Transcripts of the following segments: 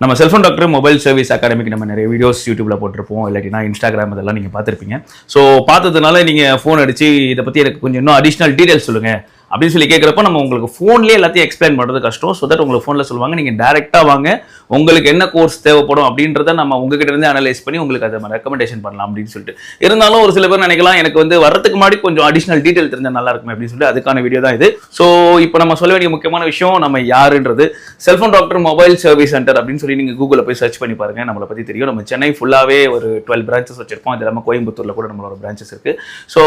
நம்ம cellphone doctor mobile service அகாடமிக்கு நம்ம நிறைய வீடியோஸ் யூடியூப்ல போட்டிருப்போம், இல்லாட்டினா இன்ஸ்டாகிராம் இதெல்லாம் நீங்கள் பார்த்துருப்பீங்க. ஸோ பார்த்ததுனால நீங்கள் ஃபோன் அடிச்சு இதை பற்றி எனக்கு கொஞ்சம் இன்னும் அடிஷ்னல் டீடைல்ஸ் சொல்லுங்கள் அப்படின்னு சொல்லி கேட்குறப்ப நம்ம உங்களுக்கு ஃபோன்லேயே எல்லாத்தையும் எக்ஸ்பிளைன் பண்ணுறது கஷ்டம். ஸோ தட் உங்களுக்கு ஃபோனில் சொல்லுவாங்க, நீங்கள் டேரெக்டாக வாங்க, உங்களுக்கு என்ன கோர்ஸ் தேவைப்படும் அப்படின்றத நம்ம உங்ககிட்ட இருந்து அனலைஸ் பண்ணி உங்களுக்கு அதை ரெக்கமெண்டேஷன் பண்ணலாம் அப்படின்னு சொல்லிட்டு. இருந்தாலும் ஒரு சில பேர் நினைக்கலாம், எனக்கு வந்து வரதுக்கு முன்னாடி கொஞ்சம் அடிஷ்னல் டீட்டெயில் தெரிஞ்சால் நல்லா இருக்கும் அப்படின்னு சொல்லிட்டு அதுக்கான வீடியோ தான் இது. ஸோ இப்போ நம்ம சொல்ல வேண்டிய முக்கியமான விஷயம், நம்ம யாருன்றது cellphone doctor mobile service centre அப்படின்னு சொல்லி நீங்கள் கூகுளில் போய் சர்ச் பண்ணி பாருங்க, நம்மளை பற்றி தெரியும். நம்ம சென்னை ஃபுல்லாகவே ஒரு 12 பிரான்ச்சஸ் வச்சிருப்போம். அது இல்லாமல் கோயம்புத்தூரில் கூட நம்மளோட பிரான்ச்சஸ் இருக்கு. ஸோ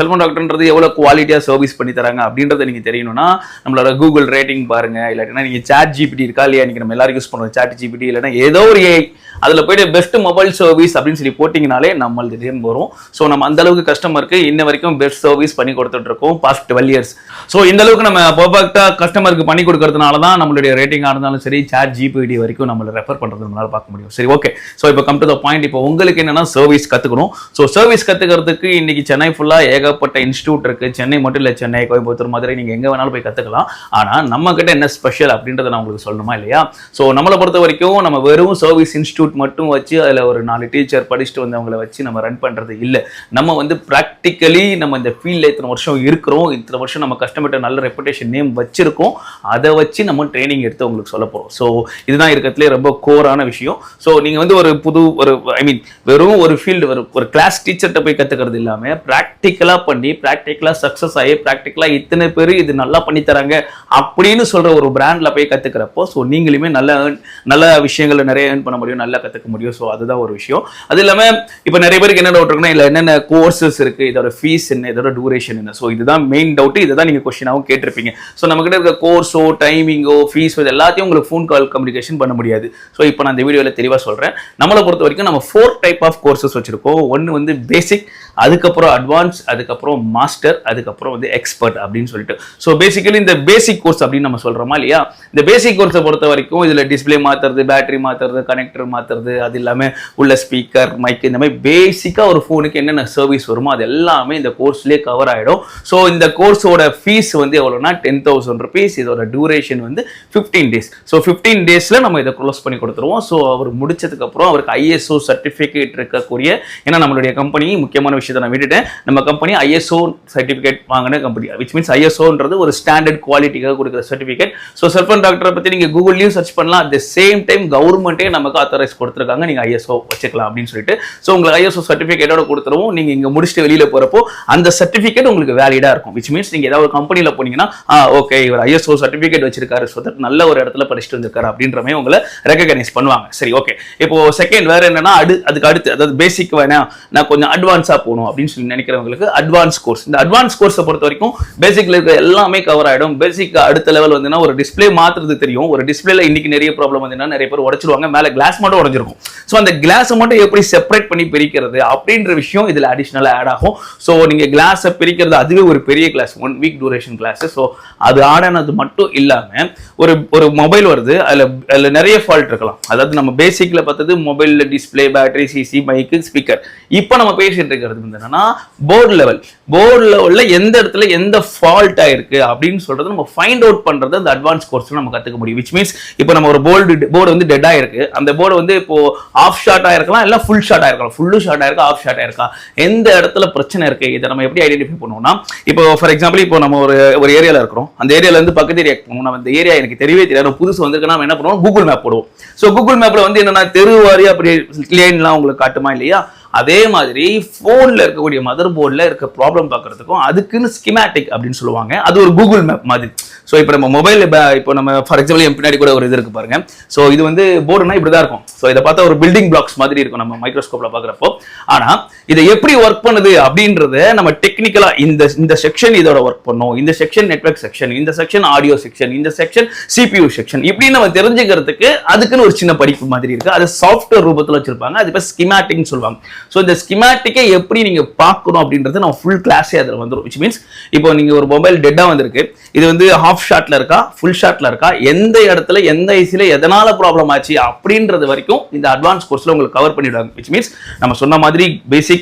செல்ஃபோன் டாக்டர்ன்றது எவ்வளோ குவாலிட்டியாக சர்வீஸ் பண்ணி தராங்க அப்படின்றத நீங்கள் தெரியணும்னா நம்மளோட கூகுள் ரேட்டிங் பாருங்க, இல்லாட்டினா நீங்க சாட் ஜிபிடி இருக்கா இல்லையா, நீங்க நம்ம எல்லாரும் யூஸ் பண்ணுவோம் சாட் ஜிபிடி, இல்லைன்னா ஏதோ ஒரு ஏஐ, அதுல போயிட்டு பெஸ்ட் மொபைல் சர்வீஸ் அப்படின்னு சொல்லி போட்டிங்கனாலே நம்மளுக்கு நேம் வரும். ஸோ நம்ம அந்த அளவுக்கு கஸ்டமருக்கு இன்ன வரைக்கும் பெஸ்ட் சர்வீஸ் பண்ணி கொடுத்துட்டு இருக்கோம் பாஸ்ட் 12 இயர்ஸ். ஸோ இந்த அளவுக்கு நம்ம பர்ஃபெக்டா கஸ்டமருக்கு பண்ணி கொடுக்கறதுனால தான் நம்மளுடைய ரேட்டிங்காக இருந்தாலும் சரி, சாட் ஜிபிடி வரைக்கும் நம்மளை ரெஃபர் பண்றது நம்மளால பார்க்க முடியும். சரி, ஓகே. ஸோ இப்போ கம் டு த பாயிண்ட். இப்போ உங்களுக்கு என்னன்னா சர்வீஸ் கத்துக்கணும். ஸோ சர்வீஸ் கத்துக்கிறதுக்கு இன்னைக்கு சென்னை ஃபுல்லா ஏகப்பட்ட இன்ஸ்டியூட் இருக்கு. சென்னை மட்டும் இல்லை, சென்னை, கோயம்புத்தூர், மதுரை, நீங்க எங்க வேணாலும் போய் கத்துக்கலாம். ஆனா நம்ம கிட்ட என்ன ஸ்பெஷல் அப்படின்றத நான் உங்களுக்கு சொல்லணுமா இல்லையா? ஸோ நம்மளை பொறுத்த வரைக்கும் நம்ம வெறும் சர்வீஸ் இன்ஸ்டியூட் மட்டும் வச்சு அதில் ஒரு 4 டீச்சர் படிச்சுட்டு வந்தவங்களை வச்சு நம்ம ரன் பண்றது இல்லை. நம்ம வந்து ப்ராக்டிக்கலி நம்ம இந்த ஃபீல்ட்ல இத்தனை வருஷம் இருக்கிறோம், இத்தனை வருஷம் நம்ம கஸ்டமர்கிட்ட நல்ல ரெப்புடேஷன் நேம் வச்சிருக்கோம், அதை வச்சு நம்ம ட்ரைனிங் எடுத்து உங்களுக்கு சொல்ல போறோம். ஸோ இதுதான் இருக்கிறதுலே ரொம்ப கோரான விஷயம். ஸோ நீங்க வந்து ஒரு புது வெறும் ஒரு ஃபீல்டு ஒரு கிளாஸ் டீச்சர்கிட்ட போய் கத்துக்கிறது இல்லாம ப்ராக்டிக்கலா பண்ணி ப்ராக்டிக்கலா சக்சஸ் ஆகி ப்ராக்டிக்கலா இத்தனை பேர் இது நல்லா பண்ணி தராங்க அப்படின்னு சொல்ற ஒரு பிராண்ட்ல போய் கத்துக்கிறப்போ ஸோ நீங்களுமே நல்ல விஷயங்களை நிறைய ஏர்ன் பண்ண முடியும், நல்லா கத்துக்க முடியும். ஸோ அதுதான் ஒரு விஷயம். அது இல்லாம இப்போ நிறைய பேருக்கு என்ன டவுட் இருக்குன்னா, இல்லை என்னென்ன கோர்சஸ் இருக்கு, இதோட ஃபீஸ் என்ன, இதோட டூரேஷன் என்ன. ஸோ இதுதான் மெயின் டவுட். இதை தான் நீங்க கொஸ்டினாகவும் கேட்டிருப்பீங்க. ஸோ நம்ம கிட்ட இருக்க கோர்ஸோ டைமிங்கோ ஃபீஸோ எல்லாத்தையும் உங்களுக்கு ஃபோன் கால் கம்யூனிகேஷன் பண்ண முடியாது. ஸோ இப்போ நான் இந்த வீடியோவில் தெளிவாக சொல்றேன். நம்மளை பொறுத்த வரைக்கும் நம்ம 4 டைப் ஆஃப் கோர்சஸ் வச்சிருக்கோம். ஒன்று வந்து பேசிக், அதுக்கப்புறம் அட்வான்ஸ், அதுக்கப்புறம் மாஸ்டர், அதுக்கப்புறம் வந்து எக்ஸ்பர்ட் அப்படின்னு சொல்லிட்டு. ஸோ பேசிக்கலி இந்த பேசிக் கோர்ஸ் அப்படின்னு நம்ம சொல்றோமா இல்லையா, இந்த பேசிக் கோர்ஸை பொறுத்த வரைக்கும் இதுல டிஸ்பிளே மாத்துறது, பேட்டரி மாத்துறது, கனெக்டர் மாத்துறது, அது இல்லாம உள்ள ஸ்பீக்கர், மைக், இந்த மாதிரி பேசிக்கா ஒரு போனுக்கு என்னென்ன சர்வீஸ் வருமோ அது எல்லாமே இந்த கோர்ஸ்லயே கவர் ஆயிடும். ஸோ இந்த கோர்ஸோட ஃபீஸ் வந்து எவ்வளவுனா 10,000 rupees. இதோட டியூரேஷன் வந்து 15 days. ஸோ 15 daysல நம்ம இதை க்ளோஸ் பண்ணி கொடுத்துருவோம். ஸோ அவர் முடிச்சதுக்கு அப்புறம் அவருக்கு ISO சர்டிபிகேட் இருக்கக்கூடிய, ஏன்னா நம்மளுடைய கம்பெனி முக்கியமான விஷயத்தை நான் விட்டுட்டேன், நம்ம கம்பெனி ISO சர்டிபிகேட் வாங்கின கம்பெனி, விச் மீன்ஸ் ISOன்றது ஒரு ஸ்டாண்டர்ட் குவாலிட்டிக்காக கொடுக்குற சர்டிபிகேட். ஸோ செல்ஃபோன் டாக்டரை பத்தி நீங்க கூகுள்லயும் சர்ச் பண்ணலாம். அட் த சேம் டைம் கவர்மெண்ட்டே நமக்கு ஆத்தரைஸ் கொடுத்துருக்காங்க, நீங்க ISO வச்சுக்கலாம் அப்படின்னு சொல்லிட்டு. ஸோ உங்களுக்கு ISO சர்டிபிகேட்டோட கொடுத்துருவோம். நீங்க இங்க முடிச்சுட்டு வெளியில போறப்போ அந்த சர்டிபிகேட் உங்களுக்கு வேலிடா இருக்கும். விச் மீன்ஸ் நீங்க ஏதாவது ஒரு கம்பெனில போனீங்கன்னா ஓகே இவர் ISO சர்டிபிகேட் வச்சிருக்காரு, ஸோ தட் நல்ல ஒரு இடத்துல படிச்சுட்டு வந்திருக்காரு அப்படின்ற மாதிரி உங்களை ரெகக்னைஸ் பண்ணுவாங்க. சரி, ஓகே. இப்போ செகண்ட் வேற என்னன்னா, அதுக்கு அடுத்து, அதாவது பேசிக் வேணா நான் கொஞ்சம் அட்வான்ஸா போகணும் அப்படின்னு சொல்லி நினைக்கிறவங்களுக்கு அட்வான்ஸ் கோர்ஸ். இந்த அட்வான்ஸ் கோர்ஸை பொறுத்த வரைக்கும் பேசிக்ல இருக்க எல்லாமே கவர் ஆயிடும். பேசிக் அடுத்த லெவல் வந்து ஒரு டிஸ்பிளே மாத்துறது தெரியும். ஒரு டிஸ்பிளேல இன்னைக்கு நிறைய ப்ராப்ளம் வந்து நிறைய பேர் உடைச்சிருவாங்க, மேல கிளாஸ் மட்டும் உடைஞ்சிருக்கும். ஸோ அந்த கிளாஸை மட்டும் எப்படி செப்பரேட் பண்ணி பிரிக்கிறது அப்படின்ற விஷயம் இதுல அடிஷனலா ஆட் ஆகும். ஸோ நீங்க கிளாஸை பிரிக்கிறது அதுவே ஒரு பெரிய class, 1 week duration class. So அது ஆட் ஆனது மட்டும் இல்லாம ஒரு மொபைல் வருது, அதுல நிறைய ஃபால்ட் இருக்கலாம். அதாவது நம்ம பேசிக்ல பார்த்தது மொபைல்ல டிஸ்பிளே, பேட்டரி, சிசி, மைக்கு, ஸ்பீக்கர். இப்போ நம்ம பேசிட்டு இருக்கிறது என்னன்னா போர்டு லெவல்ல எந்த இடத்துல எந்த ஃபால்ட் ஆயிருக்கு அப்படின்னு சொல்றது நம்ம ஃபைண்ட் அவுட் பண்றது அந்த அட்வான்ஸ் கோர்ஸ்ல நம்ம கத்துக்க முடியும். விச் மீன்ஸ் இப்போ நம்ம ஒரு போர்டு வந்து டெட் ஆயிருக்கு, அந்த போர்டு வந்து இப்போ ஆஃப் ஷார்ட் ஆயிருக்கலாம், இல்ல ஃபுல் ஷார்ட் ஆயிருக்கலாம், ஃபுல்லு ஷார்ட் ஆயிருக்கா, ஆஃப் ஷார்ட் ஆயிருக்கா, எந்த இடத்துல பிரச்சனை இருக்கு, இதை நம்ம எப்படி ஐடென்டிஃபை பண்ணுவோம்னா, இப்போ ஃபார் எக்ஸாம்பிள் இப்போ நம்ம ஒரு ஏரியால இருக்கிறோம், அந்த ஏரியால இருந்து பக்கத்து ஏரியா போகணும். நம்ம இந்த ஏரியா எனக்கு தெரியவே தெரியாது, புதுசு வந்திருக்குன்னா என்ன பண்ணுவோம், கூகுள் மேப் போடுவோம். ஸோ கூகுள் மேப்ல வந்து என்னன்னா தெருவாரி அப்படி லேன்லாம் உங்களுக்கு காட்டுமா இல்லையா, அதே மாதிரி போன்ல இருக்கக்கூடிய மதர் போர்டில் இருக்க ப்ராப்ளம் பார்க்கறதுக்கும் அதுக்குன்னு ஸ்கிமேட்டிக் அப்படின்னு சொல்லுவாங்க, அது ஒரு கூகுள் மேப் மாதிரி. ஸோ இப்போ நம்ம மொபைல், இப்போ நம்ம ஃபார் எக்ஸாம்பிள் என் பின்னாடி கூட ஒரு இது இருக்கு பாருங்க. ஸோ இது வந்து போர்டுனா இப்படிதான் இருக்கும். ஸோ இதை பார்த்தா ஒரு பில்டிங் பிளாக்ஸ் மாதிரி இருக்கும் நம்ம மைக்ரோஸ்கோப்ல பாக்குறப்போ. ஆனா இதை எப்படி ஒர்க் பண்ணுது அப்படின்றத நம்ம டெக்னிக்கலா இந்த செக்ஷன் இதோட ஒர்க் பண்ணும், இந்த செக்ஷன் நெட்வொர்க் செக்ஷன், இந்த செக்ஷன் ஆடியோ செக்ஷன், இந்த செக்ஷன் CPU செக்ஷன், இப்படி நம்ம தெரிஞ்சுக்கிறதுக்கு அதுக்குன்னு ஒரு சின்ன படிப்பு மாதிரி இருக்கு. அது சாஃப்ட்வேர் ரூபத்தில் வச்சிருப்பாங்க, அது இப்போ ஸ்கிமேட்டிக்னு சொல்லுவாங்க. ஸோ இந்த ஸ்கிமேட்டிக்கை எப்படி நீங்க பார்க்கணும் அப்படின்றது நம்ம ஃபுல் கிளாஸே அதில் வந்துடும். விச் மீன்ஸ் இப்போ நீங்க ஒரு மொபைல் டெட்டா வந்திருக்கு, இது வந்து ஹாஃப் ஷாட்ல இருக்கா, ஃபுல் ஷாட்ல இருக்கா, எந்த இடத்துல எந்த ஐசில எதனால ப்ராப்ளம் ஆச்சு அப்படின்றது வரைக்கும் இந்த அட்வான்ஸ் கோர்ஸ்ல உங்களுக்கு கவர் பண்ணிடுவாங்க. விச் மீன்ஸ் நம்ம சொன்ன மாதிரி பேசிக்,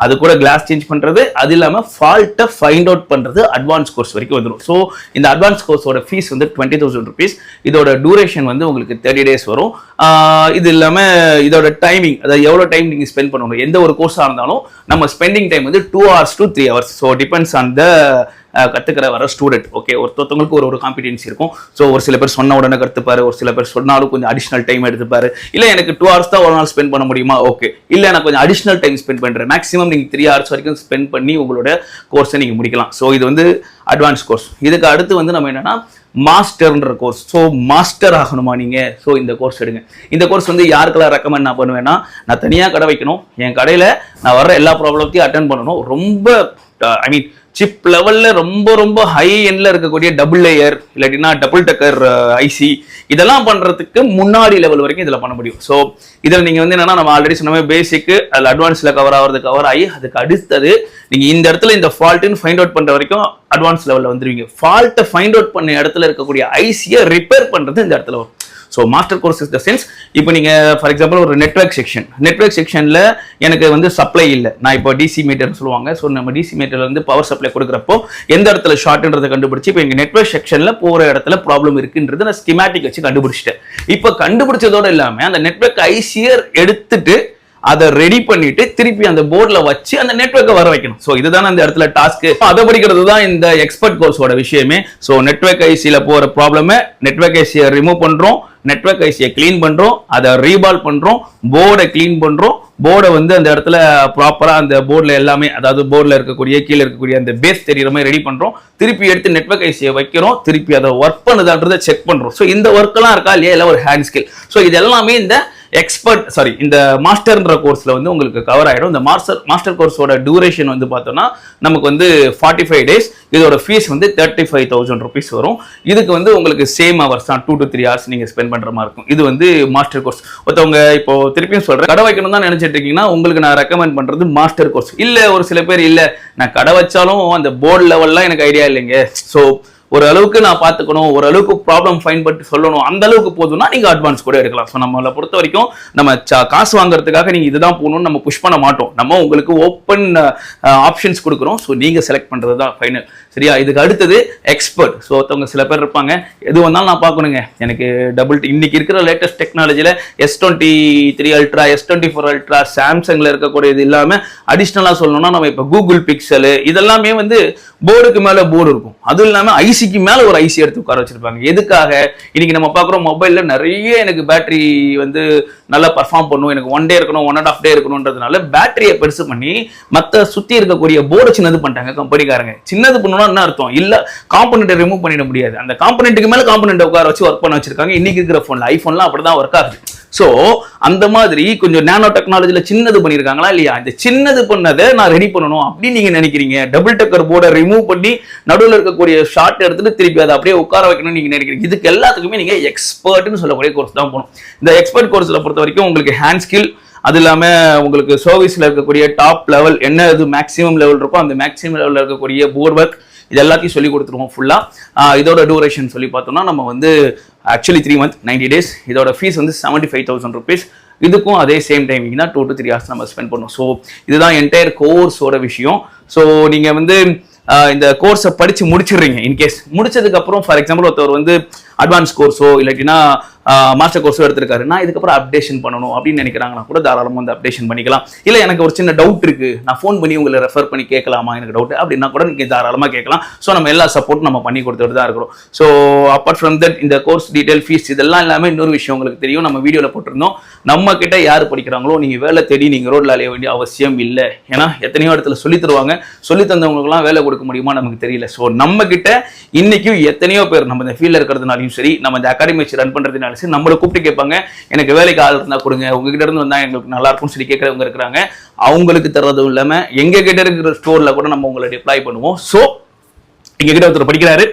அது கூட கிளாஸ் சேஞ்ச் பண்றது, அது இல்லாம ஃபால்ட்டை ஃபைண்ட் அவுட் பண்றது அட்வான்ஸ் கோர்ஸ் வரைக்கும் வந்துடும். ஸோ இந்த அட்வான்ஸ் கோர்ஸோட ஃபீஸ் வந்து 20,000 rupees. இதோட டூரேஷன் வந்து உங்களுக்கு 30 days வரும். இது இல்லாம இதோட டைமிங், அதாவது எவ்வளவு டைம் நீங்க ஸ்பெண்ட் பண்ணணும், எந்த ஒரு கோர்ஸா இருந்தாலும் நம்ம ஸ்பெண்டிங் டைம் வந்து 2 hours to 3 hours. So depends on the கத்துக்கிற வர ஸ்டூடெண்ட். ஓகே, ஒருத்தவங்களுக்கு ஒரு காம்பிடென்சி இருக்கும். ஸோ ஒரு சில பேர் சொன்ன உடனே கற்றுப்பாரு, ஒரு சில பேர் சொன்னாலும் கொஞ்சம் அடிஷனல் டைம் எடுத்துப்பாரு. இல்லை எனக்கு 2 hours தான் ஒரு நாள் ஸ்பெண்ட் பண்ண முடியுமா, ஓகே. இல்லை நான் கொஞ்சம் அடிஷனல் டைம் ஸ்பெண்ட் பண்ணுறேன், மேக்ஸிமம் நீங்கள் 3 hours வரைக்கும் ஸ்பெண்ட் பண்ணி உங்களோட கோர்ஸை நீங்கள் முடிக்கலாம். ஸோ இது வந்து அட்வான்ஸ் கோர்ஸ். இதுக்கு அடுத்து வந்து நம்ம என்னன்னா மாஸ்டர்ன்ற கோர்ஸ். ஸோ மாஸ்டர் ஆகணுமா நீங்கள், ஸோ இந்த கோர்ஸ் எடுங்க. இந்த கோர்ஸ் வந்து யாருக்கெல்லாம் ரெக்கமெண்ட் நான் பண்ணுவேன்னா, நான் தனியாக கடை வைக்கணும், என் கடையில் நான் வர்ற எல்லா ப்ராப்ளத்தையும் அட்டன் பண்ணணும், ரொம்ப ஐ மீன் சிப் லெவல்ல ரொம்ப ஹை எண்ட்ல இருக்கக்கூடிய டபுள் லேயர் இல்லாட்டினா டபுள் டக்கர் ஐசி இதெல்லாம் பண்றதுக்கு முன்னாடி லெவல் வரைக்கும் இதுல பண்ண முடியும். ஸோ இதில் நீங்க வந்து என்னன்னா, நம்ம ஆல்ரெடி சொன்ன பேசிக் அதில் அட்வான்ஸ்ல கவர் ஆகி அதுக்கு அடுத்தது நீங்க இந்த இடத்துல இந்த ஃபால்ட்னு ஃபைண்ட் அவுட் பண்ற வரைக்கும் அட்வான்ஸ் லெவல்ல வந்துருவீங்க. ஃபால்ட்டை ஃபைண்ட் அவுட் பண்ண இடத்துல இருக்கக்கூடிய ஐசியை ரிப்பேர் பண்றது இந்த இடத்துல வரும். So master course is the sense, இப்போ நீங்கள் ஃபார் எக்ஸாம்பிள் ஒரு நெட்வொர்க் செக்ஷனில் எனக்கு வந்து சப்ளை இல்லை, நான் இப்போ டிசி மீட்டர்னு சொல்லுவாங்க. ஸோ நம்ம டிசி மீட்டர்ல வந்து பவர் சப்ளை கொடுக்குறப்போ எந்த இடத்துல ஷார்ட்ன்றதை கண்டுபிடிச்சி, இப்போ எங்கள் நெட்வொர்க் செக்ஷனில் போகிற இடத்துல ப்ராப்ளம் இருக்குன்றது நான் ஸ்கிமேட்டிக் வச்சு கண்டுபிடிச்சிட்டேன். இப்போ கண்டுபிடிச்சதோடு இல்லாமல் அந்த நெட்வொர்க் ஐசியர் எடுத்துட்டு அதை ரெடி பண்ணிட்டு திருப்பி அந்த போர்ட்ல வச்சு அந்த நெட்வொர்க்கை வர வைக்கணும். ஸோ இதுதான் அந்த இடத்துல டாஸ்க். அதை படிக்கிறது தான் இந்த எக்ஸ்பர்ட் கோர்ஸோட விஷயமே. ஸோ நெட்வொர்க் ஐசியில போற ப்ராப்ளமை நெட்வொர்க் ஐசியை ரிமூவ் பண்றோம், நெட்வொர்க் ஐசியை கிளீன் பண்றோம், அதை ரீபால் பண்றோம், போர்டை கிளீன் பண்றோம், போர்டை வந்து அந்த இடத்துல ப்ராப்பரா அந்த போர்டில் எல்லாமே, அதாவது போர்டில் இருக்கக்கூடிய கீழே இருக்கக்கூடிய அந்த பேஸ் தெரியுற மாதிரி ரெடி பண்றோம், திருப்பி எடுத்து நெட்வொர்க் ஐசியை வைக்கிறோம், திருப்பி அதை ஒர்க் பண்ணுதான்றதை செக் பண்றோம். ஸோ இந்த ஒர்க் எல்லாம் இருக்கா இல்லையா, எல்லாம் ஒரு ஹேண்ட் ஸ்கில். ஸோ இது எல்லாமே இந்த இந்த மாஸ்டர்ன்ற கோர்ஸ்ல வந்து உங்களுக்கு கவர் ஆயிடும். இந்த மாஸ்டர் கோர்ஸோட டியூரேஷன் வந்து பார்த்தோம்னா நமக்கு வந்து 45 days. இதோட ஃபீஸ் வந்து 35,000 rupees வரும். இதுக்கு வந்து உங்களுக்கு சேம் ஹவர்ஸ் தான், 2 to 3 hours நீங்க ஸ்பெண்ட் பண்ற மாதிரி இருக்கும். இது வந்து மாஸ்டர் கோர்ஸ். ஒருத்தவங்க இப்போ திருப்பியும் சொல்றேன், கடை வைக்கணும் தான் நினைச்சிட்டு இருக்கீங்கன்னா உங்களுக்கு நான் ரெக்கமெண்ட் பண்றது மாஸ்டர் கோர்ஸ். இல்ல ஒரு சில பேர் இல்ல நான் கடை வச்சாலும் அந்த போர்டு லெவல்லாம் எனக்கு ஐடியா இல்லைங்க, ஸோ ஒரு அளவுக்கு நான் பார்த்துக்கணும், ஒரு அளவுக்கு ப்ராப்ளம் ஃபைன் பண்ணி சொல்லணும், அந்த அளவுக்கு போதும்னா நீங்க அட்வான்ஸ் கூட எடுக்கலாம். ஸோ நம்மளை பொறுத்த வரைக்கும் நம்ம காசு வாங்குறதுக்காக நீங்க இதுதான் போகணும்னு நம்ம புஷ் பண்ண மாட்டோம். நம்ம உங்களுக்கு ஓப்பன் ஆப்ஷன்ஸ் கொடுக்குறோம். ஸோ நீங்க செலக்ட் பண்றது தான் ஃபைனல். சரியா? இதுக்கு அடுத்தது எக்ஸ்பர்ட். ஸோ ஒருத்தவங்க சில பேர் இருப்பாங்க, எது வந்தாலும் நான் பார்க்கணுங்க, எனக்கு இன்னைக்கு இருக்கிற லேட்டஸ்ட் டெக்னாலஜியில் S23 Ultra, S24 Ultra, சாம்சங்ல இருக்கக்கூடியது இல்லாம அடிஷ்னலா சொல்லணும்னா நம்ம இப்போ கூகுள் பிக்சல் இதெல்லாமே வந்து போர்டுக்கு மேல போர்டு இருக்கும். அதுவும் இல்லாம ஐசிக்கு மேல ஒரு ஐசி எடுத்து உட்கார வச்சிருப்பாங்க. எதுக்காக? இன்னைக்கு நம்ம பார்க்குறோம் மொபைல்ல நிறைய எனக்கு பேட்டரி வந்து நல்லா பர்ஃபார்ம் பண்ணும், எனக்கு 1 day இருக்கணும், 1.5 day இருக்கணும்ன்றதுனால பேட்டரியை பெருசு பண்ணி மற்ற சுத்தி இருக்கக்கூடிய போர்டு சின்னது பண்ணிட்டாங்க கம்பெனிக்காரங்க. சின்னது பண்ணணும் என்ன அர்த்தம்? இல்ல காம்பனன்ட்டை ரிமூவ் பண்ணிட முடியாது, அந்த காம்பனன்ட்டுக்கு மேல காம்பனன்ட் உட்கார வச்சு ஒர்க் பண்ண வச்சிருக்காங்க. இன்னைக்கு இருக்கிற போன்ல, ஐபோன்லாம் அப்படிதான் ஒர்க் ஆகுது. சோ அந்த மாதிரி கொஞ்சம் நானோ டெக்னாலஜில சின்னது பண்ணிருக்காங்களா இல்லையா? இந்த சின்னது பண்ணதை நான் ரெடி பண்ணணும் அப்படின்னு நீங்க நினைக்கிறீங்க. டபுள் டக்கர் போர்டை ரிமூவ் பண்ணி நடுவில் இருக்கக்கூடிய ஷார்ட் எடுத்துட்டு திருப்பி அதை அப்படியே உட்கார வைக்கணும்னு நீங்க நினைக்கிறீங்க. இதுக்கு எல்லாத்துக்குமே நீங்க எக்ஸ்பர்ட்னு சொல்லக்கூடிய கோர்ஸ் தான் போகணும். இந்த எக்ஸ்பர்ட் கோர்ஸ்ல பொறுத்த வரைக்கும் உங்களுக்கு ஹேண்ட் ஸ்கில், அது இல்லாம உங்களுக்கு சர்வீஸ்ல இருக்கக்கூடிய டாப் லெவல் என்ன இது மேக்ஸிமம் லெவல் இருக்கோ அந்த மேக்ஸிமம் லெவல்ல இருக்கக்கூடிய போர்ட் ஒர்க் இது எல்லாத்தையும் சொல்லி கொடுத்துருவோம் ஃபுல்லா. இதோட டூரேஷன் சொல்லி பார்த்தோம்னா நம்ம வந்து ஆக்சுவலி 3 months 90 days. இதோட ஃபீஸ் வந்து 75,000 rupees. இதுக்கும் அதே சேம் டைமிங் தான், 2 to 3 hours நம்ம ஸ்பெண்ட் பண்ணுவோம். ஸோ இதுதான் என்டையர் கோர்ஸோட விஷயம். ஸோ நீங்க வந்து இந்த கோர்ஸை படிச்சு முடிச்சிடுறீங்க. இன்கேஸ் முடிச்சதுக்கு அப்புறம் ஃபார் எக்ஸாம்பிள் ஒருத்தவர் வந்து அட்வான்ஸ் கோர்ஸோ இல்லாட்டினா மாஸ்டர் கோர்ஸோ எடுத்திருக்காரு, நான் இதுக்கப்புறம் அப்டேஷன் பண்ணணும் அப்படின்னு நினைக்கிறாங்கன்னா கூட தாராளமாக வந்து அப்டேஷன் பண்ணிக்கலாம். இல்லை எனக்கு ஒரு சின்ன டவுட் இருக்கு, நான் ஃபோன் பண்ணி உங்களை ரெஃபர் பண்ணி கேட்கலாமா எனக்கு டவுட் அப்படின்னா கூட நீங்கள் தாராளமாக கேட்கலாம். ஸோ நம்ம எல்லா சப்போர்ட்டும் நம்ம பண்ணி கொடுத்துட்டு தான் இருக்கிறோம். ஸோ அப்பார்ட் ஃப்ரம் தட் இந்த கோர்ஸ் டீடைல், ஃபீஸ் இதெல்லாம் இல்லாமல் இன்னொரு விஷயம் உங்களுக்கு தெரியும், நம்ம வீடியோவில் போட்டிருந்தோம். நம்ம கிட்ட யார் படிக்கிறாங்களோ நீங்கள் வேலை தேடி நீங்கள் ரோட்ல அலைய வேண்டிய அவசியம் இல்லை. ஏன்னா எத்தனையோ இடத்துல சொல்லி தருவாங்க, சொல்லி தந்தவங்களுக்குலாம் வேலை கொடுக்க முடியுமா நமக்கு தெரியல. ஸோ நம்ம கிட்ட இன்னைக்கும் எத்தனையோ பேர் நம்ம இந்த ஃபீல்டில் இருக்கிறதுனாலையும் சரி, நம்ம இந்த அகாடமி வச்சு ரன் பண்ணுறதுனாலும் சரி, நம்மளை கூப்பிட்டு கேட்பாங்க, எனக்கு வேலைக்கு ஆள் இருந்தா கொடுங்க, உங்ககிட்ட இருந்து வந்தா எங்களுக்கு நல்லா இருக்கும்னு சொல்லி கேட்கறவங்க இருக்கிறாங்க. அவங்களுக்கு தர்றதும் இல்லாம எங்க கிட்ட இருக்கிற ஸ்டோர்ல கூட நம்ம உங்களை டிப்ளாய் பண்ணுவோம். ஸோ எங்க கிட்ட ஒருத்தர் படிக்கிறாரு,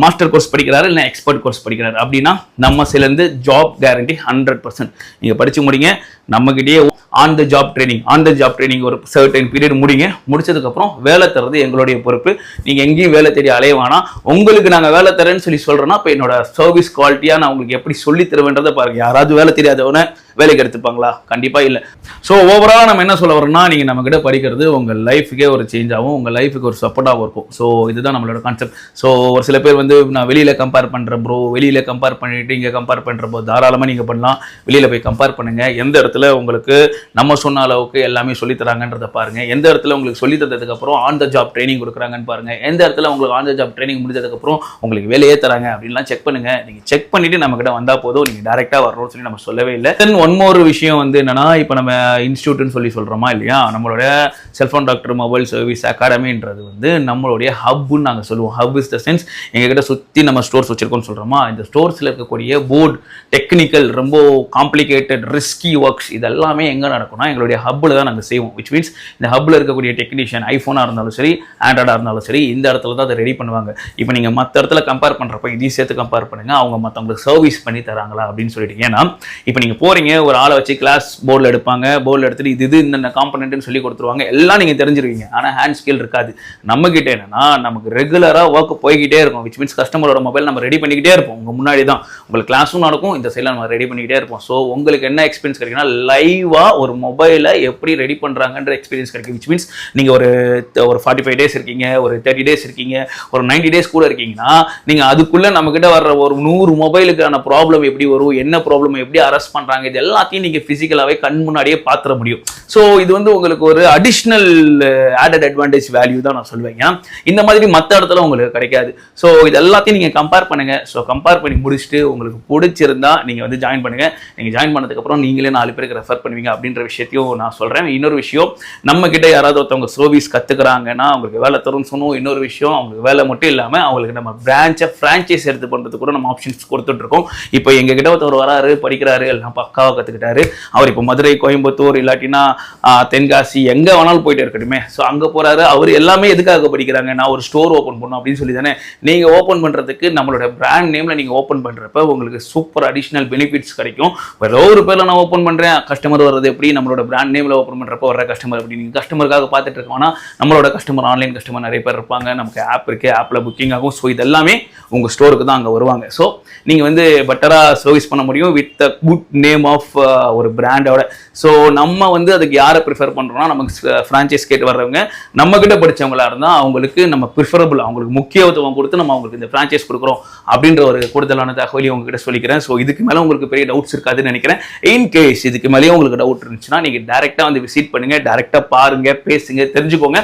மாஸ்டர் கோர்ஸ் படிக்கிறாரு, இல்லை எக்ஸ்பர்ட் கோர்ஸ் படிக்கிறாரு அப்படின்னா நம்ம சிலந்து ஜாப் கேரண்டி 100%. நீங்க படிச்சு முடிங்க, நம்மகிட்டயே ஆன் த ஜாப் ட்ரைனிங் ஒரு சர்டன் பீரியட் முடிங்க. முடிச்சதுக்கப்புறம் வேலை தர்றது எங்களுடைய பொறுப்பு. நீங்க எங்கேயும் வேலை தேடி அலையவானா, உங்களுக்கு நாங்க வேலை தரேன்னு சொல்லி சொல்றோம்னா இப்போ என்னோட சர்வீஸ் குவாலிட்டியா நான் உங்களுக்கு எப்படி சொல்லி தருவேன்றதை பாருங்க. யாராவது வேலை தெரியாதவன வேலைக்கு எடுத்துப்பாங்களா? கண்டிப்பா இல்லை. ஸோ ஓவரால் நம்ம என்ன சொல்ல வரோம்னா, நீங்கள் நம்ம கிட்ட படிக்கிறது உங்கள் லைஃபுக்கே ஒரு சேஞ்ச் ஆகும், உங்கள் லைஃபுக்கு ஒரு சப்போர்ட்டாகவும் இருக்கும். ஸோ இதுதான் நம்மளோட கான்செப்ட். ஸோ ஒரு சில பேர் வந்து நான் வெளியில் கம்பேர் பண்ணுறேன் ப்ரோ, வெளியில் கம்பேர் பண்ணிட்டு இங்கே கம்பேர் பண்ணுறப்போ தாராளமாக நீங்கள் பண்ணலாம். வெளியில் போய் கம்பேர் பண்ணுங்கள். எந்த இடத்துல உங்களுக்கு நம்ம சொன்ன அளவுக்கு எல்லாமே சொல்லித்தராங்கன்றதை பாருங்கள். எந்த இடத்துல உங்களுக்கு சொல்லி தந்ததுக்கப்புறம் ஆன் த ஜாப் ட்ரைனிங் கொடுக்குறாங்கன்னு பாருங்கள். எந்த இடத்துல உங்களுக்கு ஆன் த ஜாப் ட்ரைனிங் முடிஞ்சதுக்கப்புறம் உங்களுக்கு வேலையே தராங்க அப்படின்லாம் செக் பண்ணுங்கள். நீங்கள் செக் பண்ணிவிட்டு நம்மக்கிட்ட வந்தால் போதும், நீங்கள் டேரெக்டாக வரணும்னு சொல்லி நம்ம சொல்லவே இல்லை. தென் ஒன் மோர் விஷயம் வந்து என்னன்னா, இப்போ நம்ம இன்ஸ்டியூட்னு சொல்லி சொல்கிறோமா இல்லையா, நம்மளோட செல்ஃபோன் டாக்டர் மொபைல் சர்வீஸ் அகாடமின்றது வந்து நம்மளுடைய ஹப்னு நாங்கள் சொல்லுவோம். ஹப் இஸ் த சென்ஸ் எங்ககிட்ட சுற்றி நம்ம ஸ்டோர்ஸ் வச்சிருக்கோம்னு சொல்கிறோமா, இந்த ஸ்டோர்ஸில் இருக்கக்கூடிய போர்டு டெக்னிக்கல் ரொம்ப காம்ப்ளிகேட்டட் ரிஸ்கி ஒர்க்ஸ் இதெல்லாமே எங்கே நடக்கும்னா எங்களுடைய ஹப்பில் தான் நாங்கள் செய்வோம். விச் மீன்ஸ் இந்த ஹப்பில் இருக்கக்கூடிய டெக்னீஷியன் ஐஃபோனாக இருந்தாலும் சரி, ஆண்ட்ராய்டாக இருந்தாலும் சரி, இந்த இடத்துல தான் அதை ரெடி பண்ணுவாங்க. இப்போ நீங்கள் மற்ற இடத்துல கம்பேர் பண்ணுறப்ப இதையும் சேர்த்து கம்பேர் பண்ணுங்கள், அவங்க மற்றவங்களுக்கு சர்வீஸ் பண்ணி தராங்களா அப்படின்னு சொல்லிட்டு. ஏன்னா இப்போ நீங்கள் போகிறீங்க, ஒரு ஆளை வச்சு கிளாஸ் போர்டில் எடுப்பாங்க, போர்டில் எடுத்துட்டு இது இந்த காம்பனன்ட்னு சொல்லி கொடுத்துருவாங்க, எல்லாம் நீங்கள் தெரிஞ்சிருவீங்க. ஆனால் ஹேண்ட் ஸ்கில் இருக்காது. நம்ம கிட்ட என்னன்னா, நமக்கு ரெகுலராக ஒர்க் போய்கிட்டே இருக்கும். விச் மீன்ஸ் கஸ்டமரோட மொபைல் நம்ம ரெடி பண்ணிக்கிட்டே இருப்போம். உங்கள் முன்னாடி தான் உங்களுக்கு கிளாஸும் நடக்கும், இந்த சைடில் நம்ம ரெடி பண்ணிக்கிட்டே இருப்போம். ஸோ உங்களுக்கு என்ன எக்ஸ்பீரியன்ஸ் கிடைக்குன்னா, லைவாக ஒரு மொபைலை எப்படி ரெடி பண்ணுறாங்கன்ற எக்ஸ்பீரியன்ஸ் கிடைக்கும். விச் மீன்ஸ் நீங்கள் ஒரு 45 டேஸ் இருக்கீங்க, ஒரு 30 டேஸ் இருக்கீங்க, ஒரு 90 டேஸ் கூட இருக்கீங்கன்னா, நீங்கள் அதுக்குள்ளே நம்மக்கிட்ட வர்ற ஒரு 100 மொபைலுக்கான ப்ராப்ளம் எப்படி வரும், என்ன ப்ராப்ளம் எப்படி அரெஸ்ட் பண்ணுறாங்க, இது எல்லாத்தையும் நீங்கள் ஃபிசிக்கலாகவே கண் முன்னாடியே பார்த்துட முடியும். ஸோ இது வந்து உங்களுக்கு ஒரு அடிஷ்னல் ஆடட் அட்வான்டேஜ் வேல்யூ தான் நான் சொல்வேன். இந்த மாதிரி மற்ற இடத்துல உங்களுக்கு கிடைக்காது. ஸோ இது எல்லாத்தையும் நீங்கள் கம்பேர் பண்ணுங்கள். ஸோ கம்பேர் பண்ணி முடிச்சுட்டு உங்களுக்கு பிடிச்சிருந்தா நீங்கள் வந்து ஜாயின் பண்ணுங்கள். நீங்கள் ஜாயின் பண்ணதுக்கப்புறம் நீங்களே 4 பேருக்கு ரெஃபர் பண்ணுவீங்க அப்படின்ற விஷயத்தையும் நான் சொல்கிறேன். இன்னொரு விஷயம், நம்ம கிட்ட யாராவது ஒருத்தவங்க சர்வீஸ் கற்றுக்குறாங்கன்னா அவங்களுக்கு வேலை தரும்னு சொன்னோம். இன்னொரு விஷயம், அவங்களுக்கு வேலை மட்டும் இல்லாமல் அவங்களுக்கு நம்ம பிரான்ச்சை ஃப்ரான்ச்சைஸ் எடுத்து பண்ணுறது கூட நம்ம ஆப்ஷன்ஸ் கொடுத்துட்ருக்கோம். இப்போ எங்ககிட்ட ஒருத்தவர் வராரு, படிக்கிறாரு, எல்லாம் பக்காவாக கற்றுக்கிட்டாரு. அவர் இப்போ மதுரை, கோயம்புத்தூர், இல்லாட்டினா தென்காசி, எங்கே வேணாலும் போயிட்டு இருக்கட்டுமே. ஸோ அங்கே போகிறாரு. அவர் எல்லாமே எதுக்காக படிக்கிறாங்க, நான் ஒரு ஸ்டோர் ஓப்பன் பண்ணணும் அப்படின்னு சொல்லி தானே. நீங்கள் ஓப்பன் பண்ணுறதுக்கு நம்மளோட பிராண்ட் நேமில் நீங்கள் ஓப்பன் பண்ணுறப்ப உங்களுக்கு சூப்பர் அடிஷ்னல் பெனிஃபிட்ஸ் கிடைக்கும். வேற ஒரு பேரில் நான் ஓப்பன் பண்ணுறேன், கஸ்டமர் வர்றது எப்படி, நம்மளோட பிராண்ட் நேமில் ஓப்பன் பண்ணுறப்ப வர கஸ்டமர் எப்படி. நீங்கள் கஸ்டமருக்காக பார்த்துட்டு இருக்கோம்னா, நம்மளோட கஸ்டமர் ஆன்லைன் கஸ்டமர் நிறைய பேர் இருப்பாங்க. நமக்கு ஆப் இருக்குது, ஆப்பில் புக்கிங் ஆகும். ஸோ இதெல்லாமே உங்கள் ஸ்டோருக்கு தான் அங்கே வருவாங்க. ஸோ நீங்கள் வந்து பெட்டராக சர்வீஸ் பண்ண முடியும் with a good name of ஒரு பிராண்டோட. ஸோ நம்ம வந்து அதுக்கு யாரை ப்ரிஃபர் பண்ணுறோம்னா, நமக்கு ஃப்ரான்ச்சைஸ் கேட்டு வர்றவங்க நம்மக்கிட்ட படித்தவங்களா இருந்தால் அவங்களுக்கு நம்ம ப்ரிஃபரபிள், அவங்களுக்கு முக்கியத்துவம் கொடுத்து நம்ம அவங்களுக்கு இந்த ஃப்ரான்ச்சைஸ் கொடுக்குறோம் அப்படின்ற ஒரு கூடுதலான தகவலையும் உங்ககிட்ட சொல்லிக்கிறேன். ஸோ இதுக்கு மேலே உங்களுக்கு பெரிய டவுட்ஸ் இருக்காதுன்னு நினைக்கிறேன். இன்கேஸ் இதுக்கு மேலேயும் உங்களுக்கு டவுட் இருந்துச்சுன்னா நீங்கள் டேரெக்டாக வந்து விசிட் பண்ணுங்கள், டேரெக்டாக பாருங்கள், பேசுங்க, தெரிஞ்சுக்கோங்க.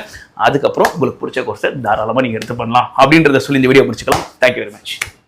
அதுக்கப்புறம் உங்களுக்கு பிடிச்ச கோர்ஸை தாராளமாக நீங்கள் எடுத்து பண்ணலாம் அப்படின்றத சொல்லி இந்த வீடியோ முடிச்சுக்கலாம். Thank you very much.